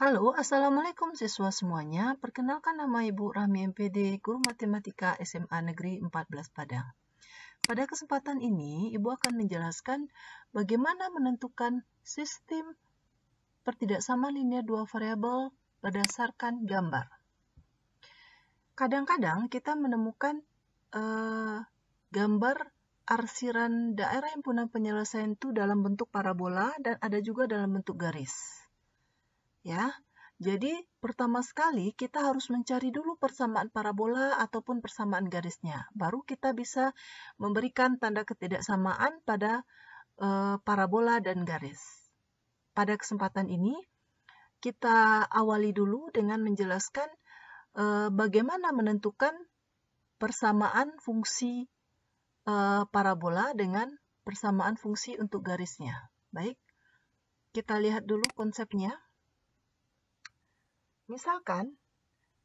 Halo, Assalamualaikum siswa semuanya. Perkenalkan nama Ibu Rahmi MPD, Guru Matematika SMA Negeri 14 Padang. Pada kesempatan ini, Ibu akan menjelaskan bagaimana menentukan sistem pertidaksamaan linear dua variabel berdasarkan gambar. Kadang-kadang kita menemukan gambar arsiran daerah himpunan penyelesaian itu dalam bentuk parabola dan ada juga dalam bentuk garis. Ya, jadi pertama sekali kita harus mencari dulu persamaan parabola ataupun persamaan garisnya. Baru kita bisa memberikan tanda ketidaksamaan pada parabola dan garis. Pada kesempatan ini kita awali dulu dengan menjelaskan bagaimana menentukan persamaan fungsi parabola dengan persamaan fungsi untuk garisnya. Baik, kita lihat dulu konsepnya. Misalkan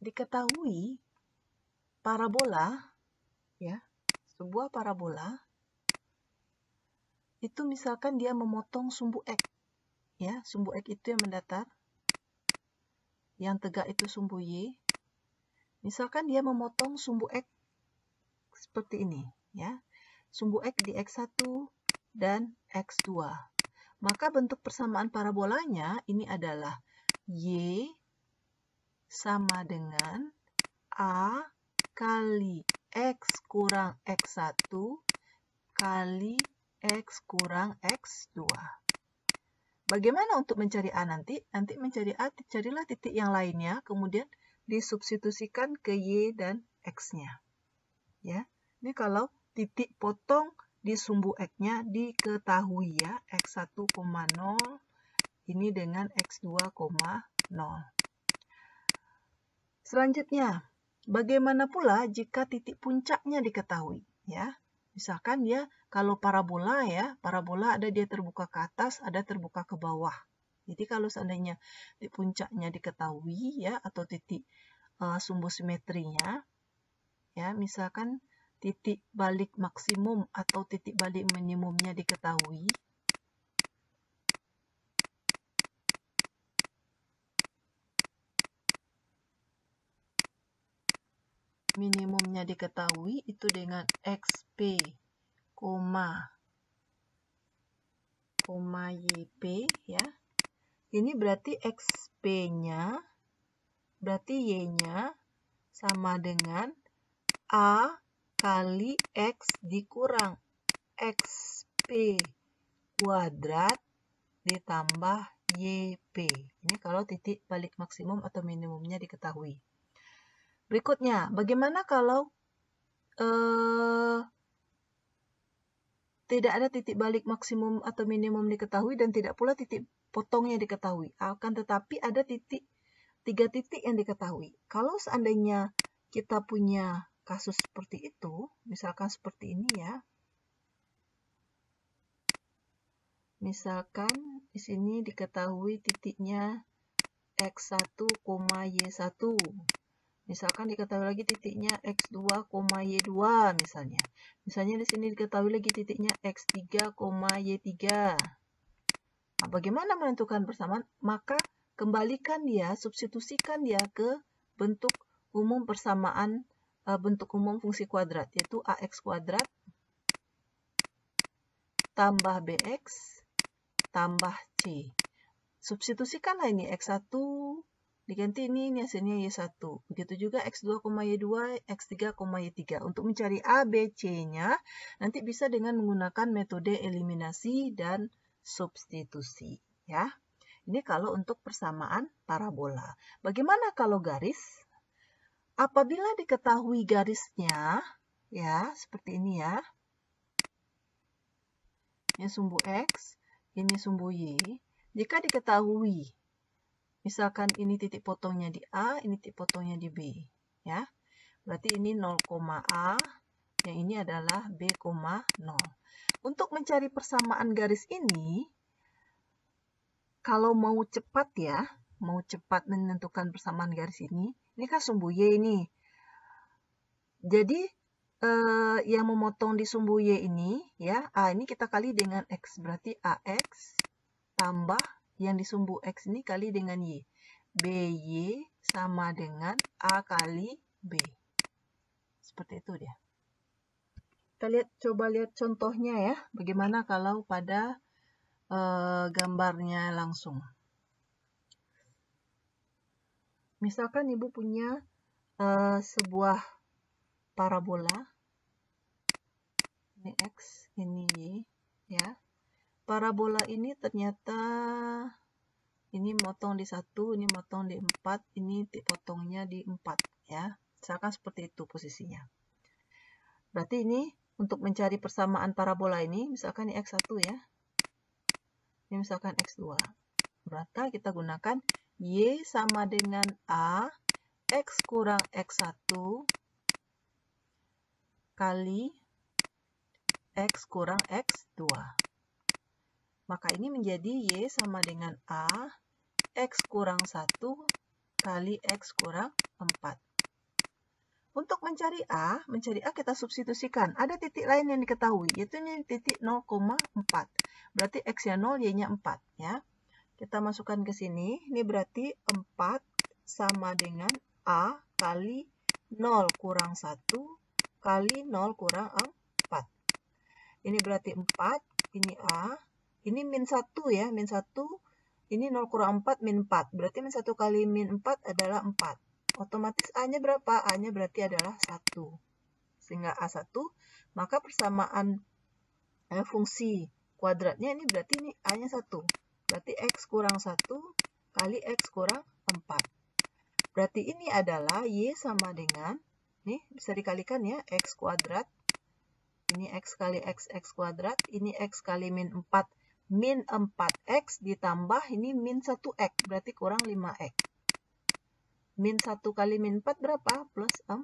diketahui parabola, ya, sebuah parabola itu misalkan dia memotong sumbu X, ya, sumbu X itu yang mendatar, yang tegak itu sumbu Y. Misalkan dia memotong sumbu X seperti ini, ya, sumbu X di X1 dan X2. Maka bentuk persamaan parabolanya ini adalah Y sama dengan A kali X kurang X1 kali X kurang X2. Bagaimana untuk mencari A nanti? Nanti mencari A, carilah titik yang lainnya, kemudian disubstitusikan ke Y dan X-nya. Ya, ini kalau titik potong di sumbu X-nya diketahui, ya, X1, 0, ini dengan X2, 0. Selanjutnya, bagaimana pula jika titik puncaknya diketahui? Ya, misalkan dia kalau parabola, ya, parabola ada dia terbuka ke atas, ada terbuka ke bawah. Jadi kalau seandainya titik puncaknya diketahui, ya, atau titik sumbu simetrinya, ya, misalkan titik balik maksimum atau titik balik minimumnya diketahui. Minimumnya diketahui itu dengan XP, YP, ya. Ini berarti XP-nya, berarti Y-nya sama dengan A kali X dikurang XP kuadrat ditambah YP. Ini kalau titik balik maksimum atau minimumnya diketahui. Berikutnya, bagaimana kalau tidak ada titik balik maksimum atau minimum diketahui dan tidak pula titik potongnya diketahui. Akan tetapi ada tiga titik yang diketahui. Kalau seandainya kita punya kasus seperti itu, misalkan seperti ini, ya. Misalkan di sini diketahui titiknya X1, Y1. Misalkan diketahui lagi titiknya X2, Y2 misalnya. Misalnya di sini diketahui lagi titiknya X3, Y3. Nah, bagaimana menentukan persamaan? Maka kembalikan dia, substitusikan dia ke bentuk umum persamaan, bentuk umum fungsi kuadrat, yaitu AX kuadrat tambah BX tambah C. Substitusikanlah ini X1 diganti ini hasilnya Y1. Begitu juga X2, Y2, X3, Y3. Untuk mencari A, B, C-nya, nanti bisa dengan menggunakan metode eliminasi dan substitusi. Ya. Ini kalau untuk persamaan parabola. Bagaimana kalau garis? Apabila diketahui garisnya, ya, seperti ini, ya. Ini sumbu X, ini sumbu Y. Jika diketahui misalkan ini titik potongnya di A, ini titik potongnya di B, ya. Berarti ini 0, A, yang ini adalah B, 0. Untuk mencari persamaan garis ini, kalau mau cepat, ya, mau cepat menentukan persamaan garis ini kan sumbu Y ini. Jadi yang memotong di sumbu Y ini, ya, A ini kita kali dengan X, berarti AX tambah yang di sumbu X ini kali dengan Y. BY sama dengan A kali B. Seperti itu dia. Kita coba lihat contohnya ya. Bagaimana kalau pada gambarnya langsung. Misalkan Ibu punya sebuah parabola. Ini X, ini Y. Ya. Parabola ini ternyata ini motong di 1, ini motong di 4, ini potongnya di 4. Ya. Misalkan seperti itu posisinya. Berarti ini untuk mencari persamaan parabola ini, misalkan ini X1 ya. Ini misalkan X2. Berarti kita gunakan Y sama dengan A, X kurang X1 kali X kurang X2. Maka ini menjadi Y sama dengan A, X kurang 1 kali X kurang 4. Untuk mencari A kita substitusikan. Ada titik lain yang diketahui, yaitu ini titik 0,4. Berarti X-nya 0, Y-nya 4. Ya. Kita masukkan ke sini. Ini berarti 4 sama dengan A kali 0 kurang 1 kali 0 kurang 4. Ini berarti 4, ini A. Ini min 1 ya, min 1. Ini 0 kurang 4, min 4. Berarti min 1 kali min 4 adalah 4. Otomatis A-nya berapa? A-nya berarti adalah 1. Sehingga A1, maka persamaan fungsi kuadratnya ini berarti ini A-nya 1. Berarti X kurang 1 kali X kurang 4. Berarti ini adalah Y sama dengan, nih bisa dikalikan ya, X kuadrat. Ini X kali X kuadrat. Ini X kali min 4. Min 4X ditambah ini min 1X. Berarti kurang 5X. Min 1 kali min 4 berapa? Plus 4.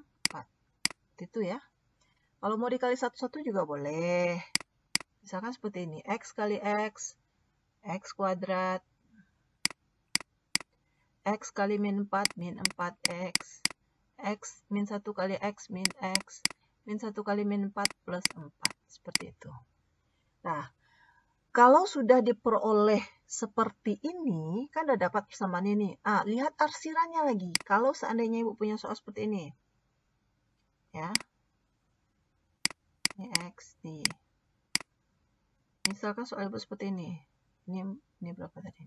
Itu ya. Kalau mau dikali satu-satu juga boleh. Misalkan seperti ini. X kali X kuadrat. X kali min 4, min 4X. X min 1 kali X, min X. Min 1 kali min 4 plus 4. Seperti itu. Nah, kalau sudah diperoleh seperti ini, kan udah dapat persamaan ini. Lihat arsirannya lagi. Kalau seandainya Ibu punya soal seperti ini. Ya. Ini X, ini Y. Misalkan soal Ibu seperti ini. Ini berapa tadi?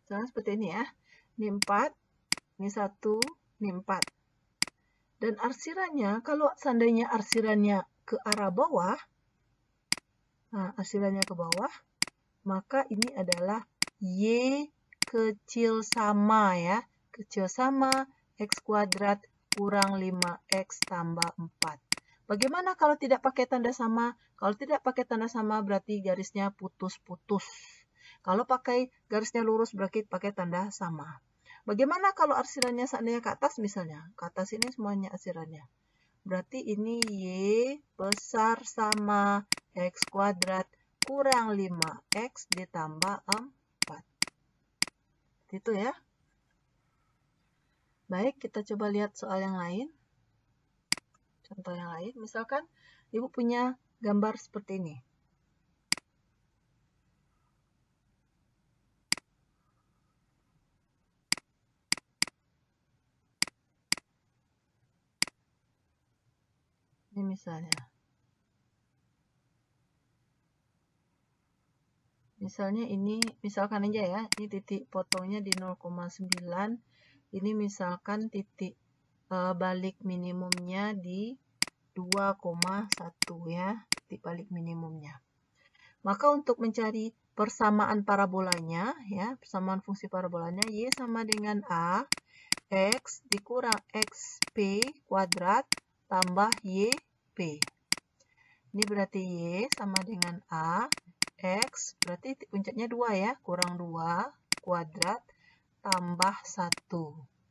Misalkan seperti ini ya. Ini 4, ini 1, ini 4. Dan arsirannya, kalau seandainya arsirannya ke arah bawah, arsirannya ke bawah, maka ini adalah Y kecil sama ya. Kecil sama X kuadrat kurang 5X tambah 4. Bagaimana kalau tidak pakai tanda sama? Kalau tidak pakai tanda sama berarti garisnya putus-putus. Kalau pakai garisnya lurus berarti pakai tanda sama. Bagaimana kalau arsirannya seandainya ke atas misalnya? Ke atas ini semuanya arsirannya. Berarti ini Y besar sama X kuadrat kurang 5X ditambah 4. Itu ya. Baik, kita coba lihat soal yang lain. Contoh yang lain, misalkan Ibu punya gambar seperti ini. Ini misalnya ini, misalkan aja ya, ini titik potongnya di 0,9. Ini misalkan titik balik minimumnya di 2,1 ya, titik balik minimumnya. Maka untuk mencari persamaan parabolanya, ya, persamaan fungsi parabolanya, Y sama dengan A, X dikurang XP kuadrat tambah YP. Ini berarti Y sama dengan A, X, berarti puncaknya 2 ya, kurang 2 kuadrat tambah 1.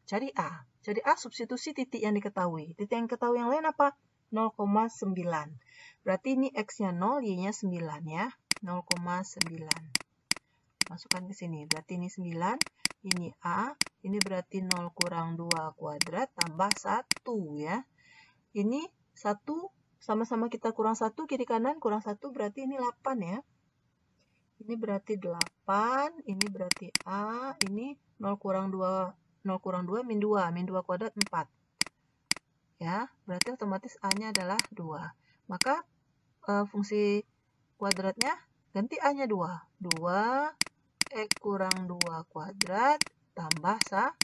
Cari A. Cari A substitusi titik yang diketahui. Titik yang diketahui yang lain apa? 0,9. Berarti ini X-nya 0, Y-nya 9 ya. 0,9. Masukkan ke sini. Berarti ini 9, ini A. Ini berarti 0 kurang 2 kuadrat tambah 1 ya. Ini 1 sama-sama kita kurang 1, kiri kanan kurang 1 berarti ini 8 ya. Ini berarti 8, ini berarti A, ini 0 kurang 2 min 2, min 2 kuadrat 4. Ya, berarti otomatis A-nya adalah 2. Maka fungsi kuadratnya ganti A-nya 2. 2 X kurang 2 kuadrat tambah 1.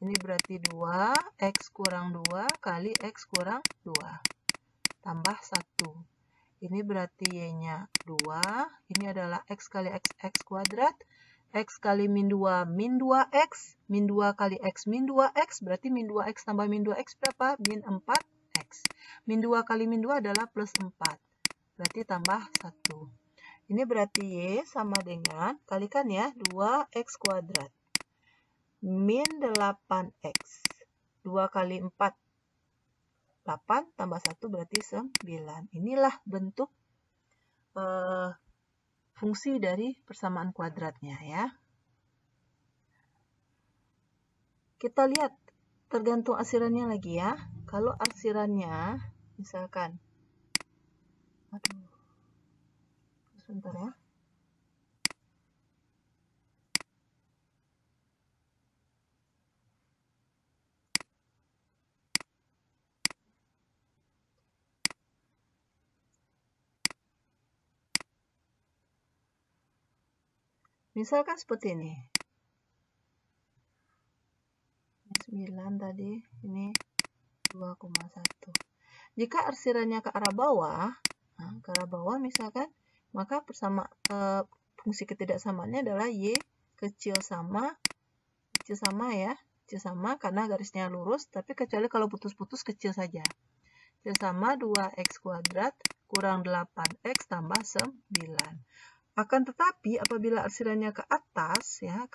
Ini berarti 2 X kurang 2 kali X kurang 2 tambah 1. Ini berarti Y-nya 2. Ini adalah X kali X kuadrat. X kali min 2, min 2X. Min 2 kali X, min 2X. Berarti min 2X tambah min 2X berapa? Min 4X. Min 2 kali min 2 adalah plus 4. Berarti tambah 1. Ini berarti Y sama dengan, kalikan ya, 2X kuadrat. Min 8X. 2 kali 4. 8 tambah 1 berarti 9. Inilah bentuk fungsi dari persamaan kuadratnya ya. Kita lihat tergantung arsirannya lagi ya. Kalau arsirannya misalkan, sebentar ya. Misalkan seperti ini. 9 tadi, ini 2,1. Jika arsirannya ke arah bawah, misalkan, maka fungsi ketidaksamaannya adalah Y kecil sama ya, kecil sama karena garisnya lurus, tapi kecuali kalau putus-putus kecil saja. Kecil sama 2X kuadrat kurang 8X tambah 9. Akan tetapi apabila arsirannya ke atas ya,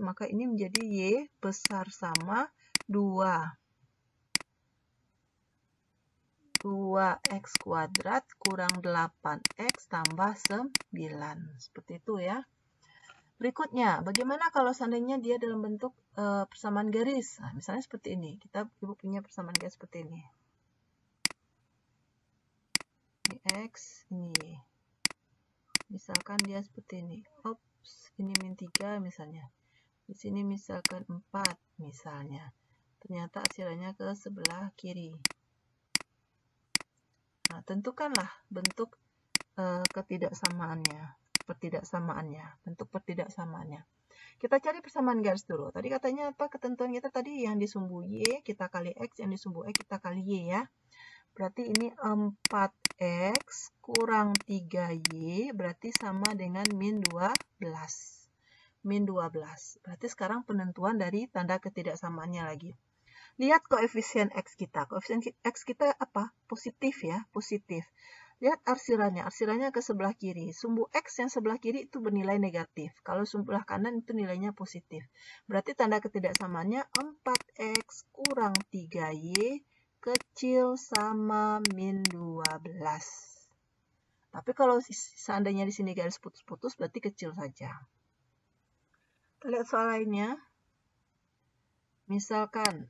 maka ini menjadi Y besar sama 2X kuadrat kurang 8X tambah 9. Seperti itu ya. Berikutnya, bagaimana kalau seandainya dia dalam bentuk persamaan garis? Nah, misalnya seperti ini. Ibu punya persamaan garis seperti ini. Ini X, ini Y. Misalkan dia seperti ini. Ops, ini min 3 misalnya. Di sini misalkan 4 misalnya. Ternyata arsirannya ke sebelah kiri. Nah, tentukanlah bentuk bentuk pertidaksamaannya. Kita cari persamaan garis dulu. Tadi katanya apa ketentuan kita tadi? Yang di sumbu Y kita kali X, yang di sumbu X kita kali Y ya. Berarti ini 4X kurang 3Y berarti sama dengan min 12. Min 12. Berarti sekarang penentuan dari tanda ketidaksamaannya lagi. Lihat koefisien X kita. Koefisien X kita apa? Positif ya, positif. Lihat arsirannya. Arsirannya ke sebelah kiri. Sumbu X yang sebelah kiri itu bernilai negatif. Kalau sebelah kanan itu nilainya positif. Berarti tanda ketidaksamaannya 4X kurang 3Y kecil sama min 12. Tapi kalau seandainya di sini garis putus-putus berarti kecil saja. Kita lihat soal lainnya. Misalkan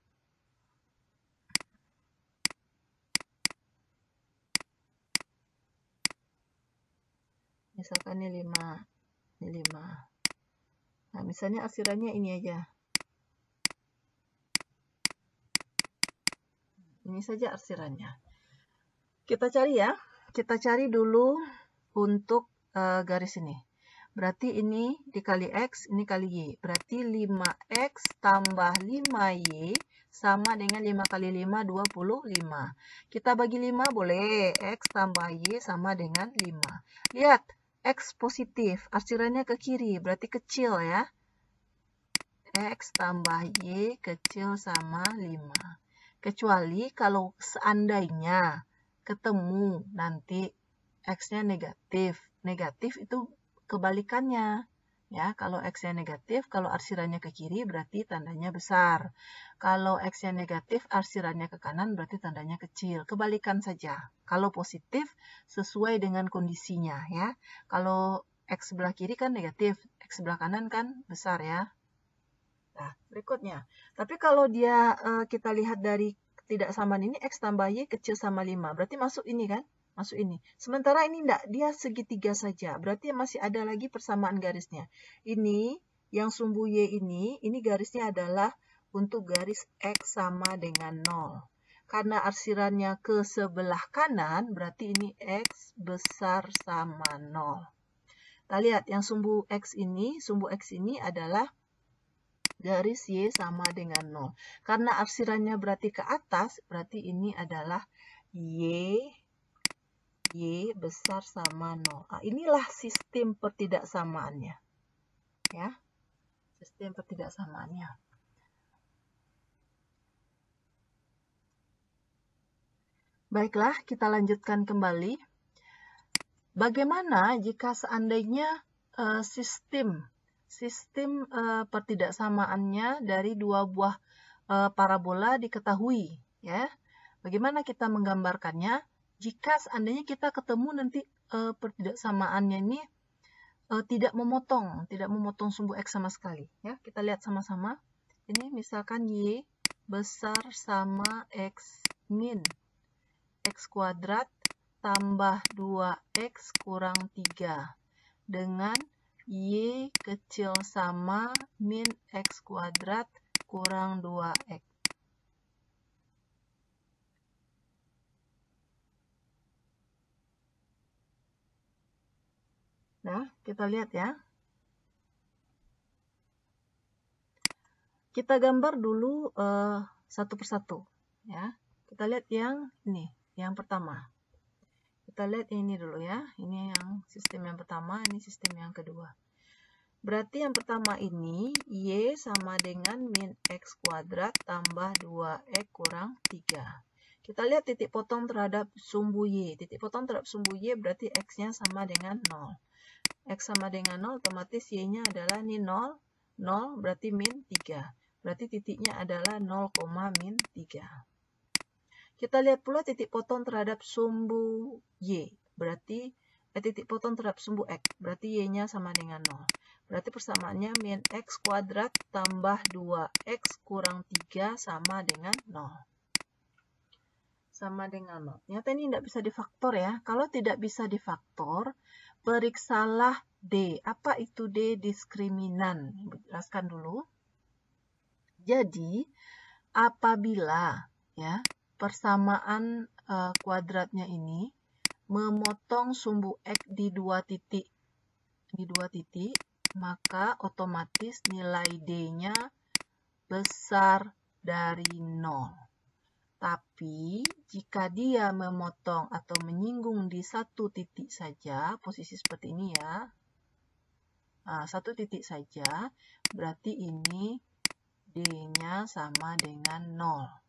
ini 5. Ini 5. Nah, misalnya arsirannya ini aja. Ini saja arsirannya. Kita cari ya. Kita cari dulu untuk garis ini. Berarti ini dikali X, ini kali Y. Berarti 5X tambah 5Y sama dengan 5 kali 5, 25. Kita bagi 5 boleh. X tambah Y sama dengan 5. Lihat, X positif. Arsirannya ke kiri, berarti kecil ya. X tambah Y kecil sama 5. Kecuali kalau seandainya ketemu nanti X-nya negatif. Negatif itu kebalikannya. Ya, kalau X-nya negatif, kalau arsirannya ke kiri berarti tandanya besar. Kalau X-nya negatif, arsirannya ke kanan berarti tandanya kecil. Kebalikan saja. Kalau positif, sesuai dengan kondisinya ya. Kalau X sebelah kiri kan negatif, X sebelah kanan kan besar ya. Nah, berikutnya. Tapi kalau dia kita lihat dari ketidaksamaan ini, X tambah Y kecil sama 5. Berarti masuk ini kan? Masuk ini. Sementara ini enggak, dia segitiga saja. Berarti masih ada lagi persamaan garisnya. Ini, yang sumbu Y ini garisnya adalah untuk garis X sama dengan 0. Karena arsirannya ke sebelah kanan, berarti ini X besar sama 0. Kita lihat, yang sumbu X ini adalah garis Y sama dengan 0. Karena arsirannya berarti ke atas, berarti ini adalah Y besar sama 0. Nah, inilah sistem pertidaksamaannya. Ya, sistem pertidaksamaannya. Baiklah, kita lanjutkan kembali. Bagaimana jika seandainya sistem pertidaksamaannya dari dua buah parabola diketahui, ya? Bagaimana kita menggambarkannya? Jika seandainya kita ketemu nanti pertidaksamaannya ini tidak memotong sumbu X sama sekali. Ya, kita lihat sama-sama. Ini misalkan Y besar sama X min X kuadrat tambah 2X kurang 3 dengan Y kecil sama min X kuadrat kurang 2X. Nah, kita lihat ya. Kita gambar dulu satu persatu. Ya. Kita lihat yang ini, yang pertama. Kita lihat ini dulu ya. Ini yang sistem yang pertama, ini sistem yang kedua. Berarti yang pertama ini, Y sama dengan min X kuadrat tambah 2X kurang 3. Kita lihat titik potong terhadap sumbu Y. Titik potong terhadap sumbu Y berarti X-nya sama dengan 0. X sama dengan 0, otomatis Y-nya adalah ini 0, 0 berarti min 3. Berarti titiknya adalah 0, min 3. Kita lihat pula titik potong terhadap sumbu Y. Berarti titik potong terhadap sumbu X. Berarti Y-nya sama dengan 0. Berarti persamaannya min X kuadrat tambah 2X kurang 3 sama dengan 0. Sama dengan 0. Ternyata ini tidak bisa difaktor ya. Kalau tidak bisa difaktor, periksalah D. Apa itu D? Diskriminan. Jelaskan dulu. Jadi, apabila ya persamaan kuadratnya ini memotong sumbu X di dua titik, maka otomatis nilai D-nya besar dari 0. Tapi, jika dia memotong atau menyinggung di satu titik saja, posisi seperti ini ya, satu titik saja, berarti ini D-nya sama dengan 0.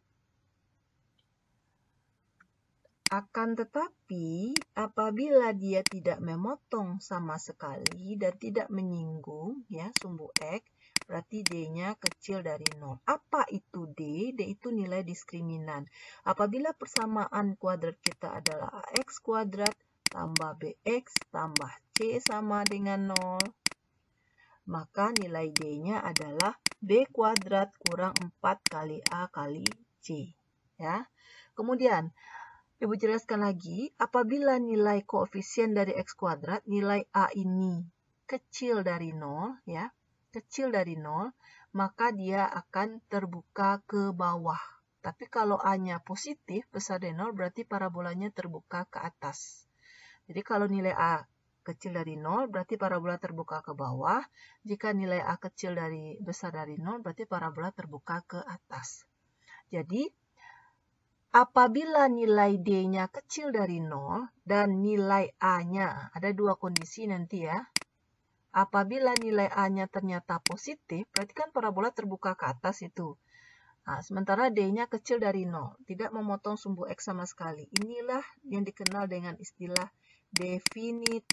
Akan tetapi, apabila dia tidak memotong sama sekali dan tidak menyinggung ya sumbu X, berarti D-nya kecil dari 0. Apa itu D? D itu nilai diskriminan. Apabila persamaan kuadrat kita adalah AX kuadrat tambah BX tambah C sama dengan 0, maka nilai D-nya adalah B kuadrat kurang 4 kali A kali C. Ya. Kemudian, Ibu jelaskan lagi, apabila nilai koefisien dari X kuadrat, nilai A ini kecil dari 0, ya, kecil dari 0, maka dia akan terbuka ke bawah. Tapi kalau A-nya positif, besar dari 0, berarti parabolanya terbuka ke atas. Jadi kalau nilai A kecil dari 0, berarti parabola terbuka ke bawah. Jika nilai A kecil dari besar dari 0, berarti parabola terbuka ke atas. Jadi, apabila nilai D-nya kecil dari 0 dan nilai A-nya, ada dua kondisi nanti ya. Apabila nilai A-nya ternyata positif, berarti kan parabola terbuka ke atas itu. Nah, sementara D-nya kecil dari 0, tidak memotong sumbu X sama sekali. Inilah yang dikenal dengan istilah definite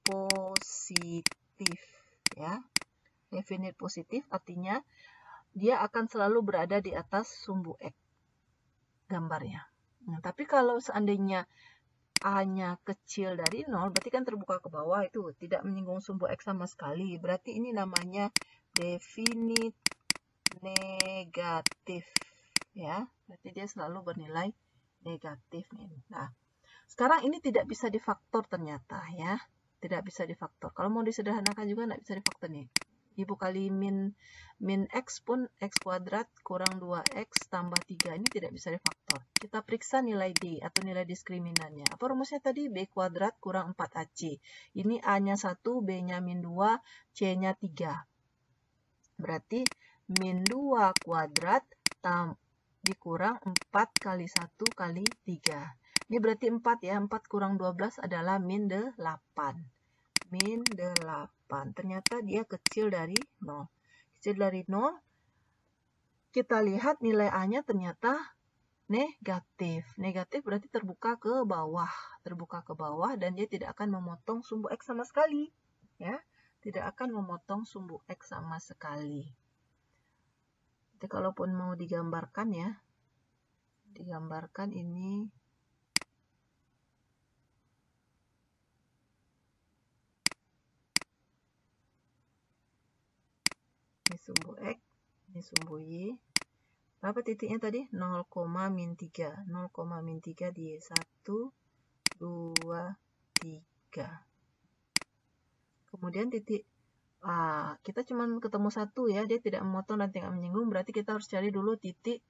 positif. ya. Definite positif artinya dia akan selalu berada di atas sumbu X gambarnya. Nah, tapi kalau seandainya A-nya kecil dari 0, berarti kan terbuka ke bawah itu, tidak menyinggung sumbu X sama sekali. Berarti ini namanya definite negatif. Ya, berarti dia selalu bernilai negatif nih. Nah, sekarang ini tidak bisa difaktor ternyata ya. Tidak bisa difaktor. Kalau mau disederhanakan juga tidak bisa difaktor nih. Ibu kali min X pun X kuadrat kurang 2X tambah 3 ini tidak bisa difaktor. Kita periksa nilai D atau nilai diskriminannya. Apa rumusnya tadi? B kuadrat kurang 4AC. Ini A-nya 1, B-nya min 2, C-nya 3. Berarti min 2 kuadrat dikurang 4 kali 1 kali 3. Ini berarti 4 ya. 4 kurang 12 adalah min 8. Min 8. Ternyata dia kecil dari 0. Kecil dari 0. Kita lihat nilai A-nya ternyata negatif. Negatif berarti terbuka ke bawah. Terbuka ke bawah dan dia tidak akan memotong sumbu X sama sekali. Ya, tidak akan memotong sumbu X sama sekali. Jadi kalaupun mau digambarkan ya, digambarkan ini sumbu X, ini sumbu Y. Berapa titiknya tadi? 0, min 3. 0, min 3 di 1, 2, 3. Kemudian titik kita cuma ketemu 1 ya, dia tidak memotong dan tidak menyinggung, berarti kita harus cari dulu titik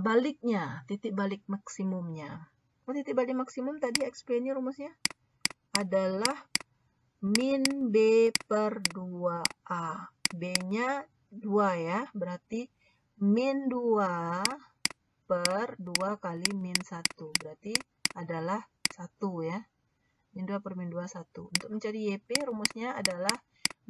baliknya, titik balik maksimumnya. Titik balik maksimum tadi XP ini rumusnya adalah min B per 2A. B-nya 2 ya, berarti min 2 per 2 kali min 1. Berarti adalah 1 ya. Min 2 per min 2, 1. Untuk mencari YP rumusnya adalah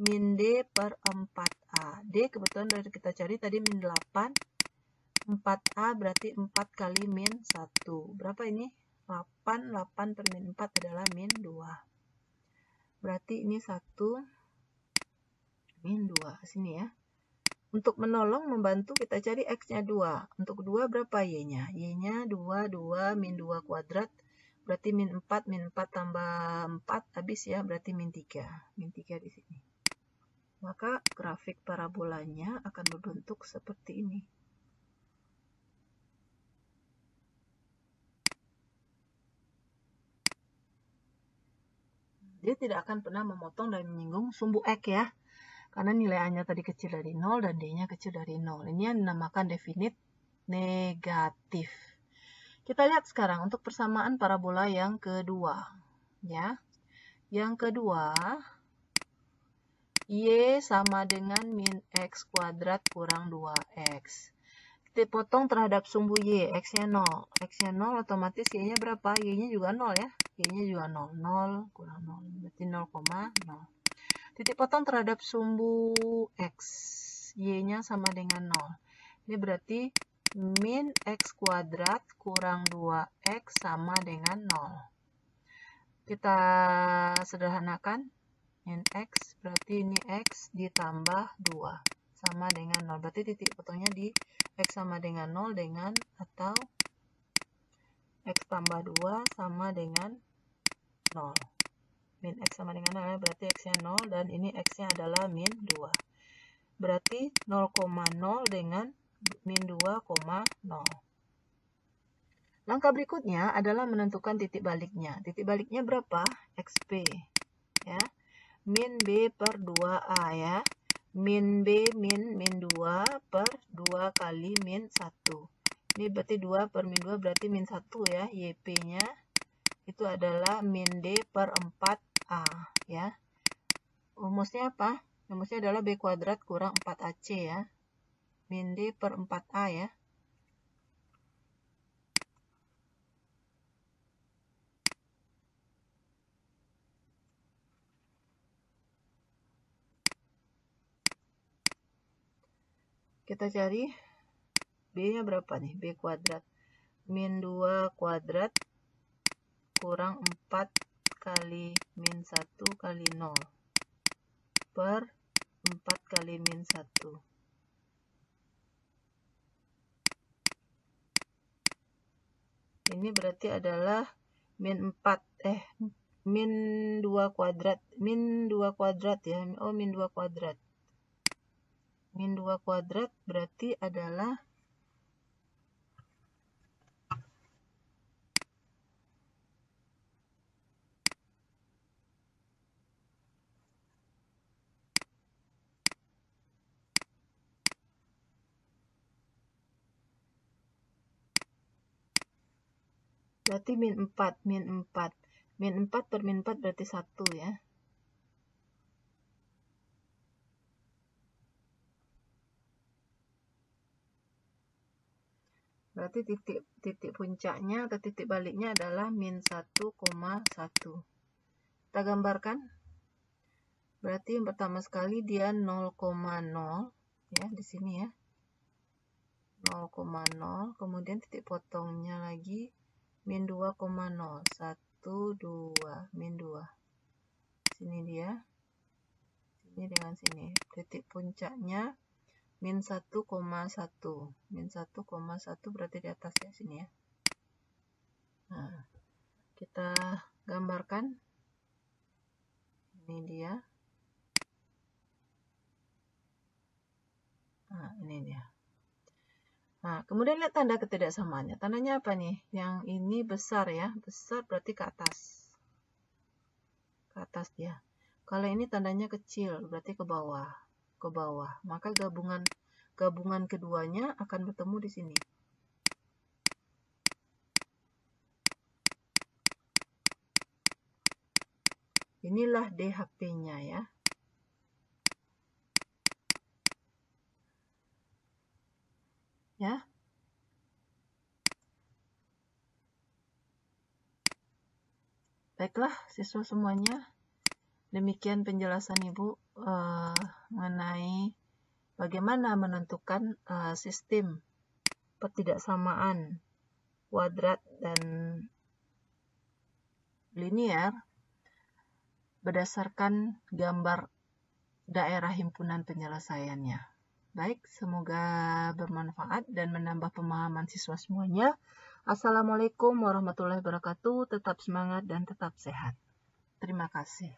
min D per 4A. D kebetulan dari kita cari tadi min 8. 4A berarti 4 kali min 1. Berapa ini? 8. 8 per min 4 adalah min 2. Berarti ini 1 min 2. Sini ya. Untuk menolong, membantu kita cari X-nya 2. Untuk 2 berapa Y-nya? Y-nya 2, 2, min 2 kuadrat. Berarti min 4 tambah 4 habis ya. Berarti min 3. Min 3 di sini. Maka grafik parabolanya akan berbentuk seperti ini. Dia tidak akan pernah memotong dan menyinggung sumbu X ya. Karena nilai A-nya tadi kecil dari 0 dan D-nya kecil dari 0. Ini yang dinamakan definite negatif. Kita lihat sekarang untuk persamaan parabola yang kedua. Ya. Yang kedua, Y sama dengan min X kuadrat kurang 2X. Kita potong terhadap sumbu Y, X-nya 0. X-nya 0, otomatis Y-nya berapa? Y-nya juga 0 ya. Y-nya juga 0. 0 kurang 0. Berarti 0,0. Titik potong terhadap sumbu X. Y-nya sama dengan 0. Ini berarti min X kuadrat kurang 2X sama dengan 0. Kita sederhanakan. Min X berarti ini X ditambah 2. Sama dengan 0. Berarti titik potongnya di X sama dengan 0 dengan atau X tambah 2 sama dengan 0. Min X sama dengan 0 berarti X-nya 0 dan ini X-nya adalah min 2. Berarti 0,0 dengan min 2,0. Langkah berikutnya adalah menentukan titik baliknya. Titik baliknya berapa? XP. Ya. Min B per 2A ya. Min B min 2 per 2 kali min 1. Ini berarti 2 per min 2 berarti min 1 ya. YP-nya itu adalah min D per 4A ya. Rumusnya apa? Rumusnya adalah B kuadrat kurang 4AC ya. Min D per 4A ya. Kita cari B-nya berapa nih? B kuadrat. Min 2 kuadrat kurang 4 kali min 1 kali 0. per 4 kali min 1. Ini berarti adalah min 2 kuadrat. Min 2 kuadrat ya. Oh, min 2 kuadrat. Min 2 kuadrat berarti adalah min 4. Min 4 per min 4 berarti 1 ya. Berarti titik puncaknya atau titik baliknya adalah min 1,1. Kita gambarkan. Berarti yang pertama sekali dia 0,0 ya di sini ya. 0,0, kemudian titik potongnya lagi min 2,0. 1, 2, min 2. Sini dia. Sini dengan sini. Titik puncaknya min 1,1. Min 1,1 berarti di atas ya sini ya. Nah, kita gambarkan. Ini dia. Nah, ini dia. Nah, kemudian lihat tanda ketidaksamaannya. Tandanya apa nih? Yang ini besar ya. Besar berarti ke atas. Ke atas dia. Kalau ini tandanya kecil, berarti ke bawah. Ke bawah. Maka gabungan keduanya akan bertemu di sini. Inilah DHP-nya ya. Ya. Baiklah, siswa semuanya. Demikian penjelasan Ibu mengenai bagaimana menentukan sistem pertidaksamaan kuadrat dan linier berdasarkan gambar daerah himpunan penyelesaiannya. Baik, semoga bermanfaat dan menambah pemahaman siswa semuanya. Assalamualaikum warahmatullahi wabarakatuh. Tetap semangat dan tetap sehat. Terima kasih.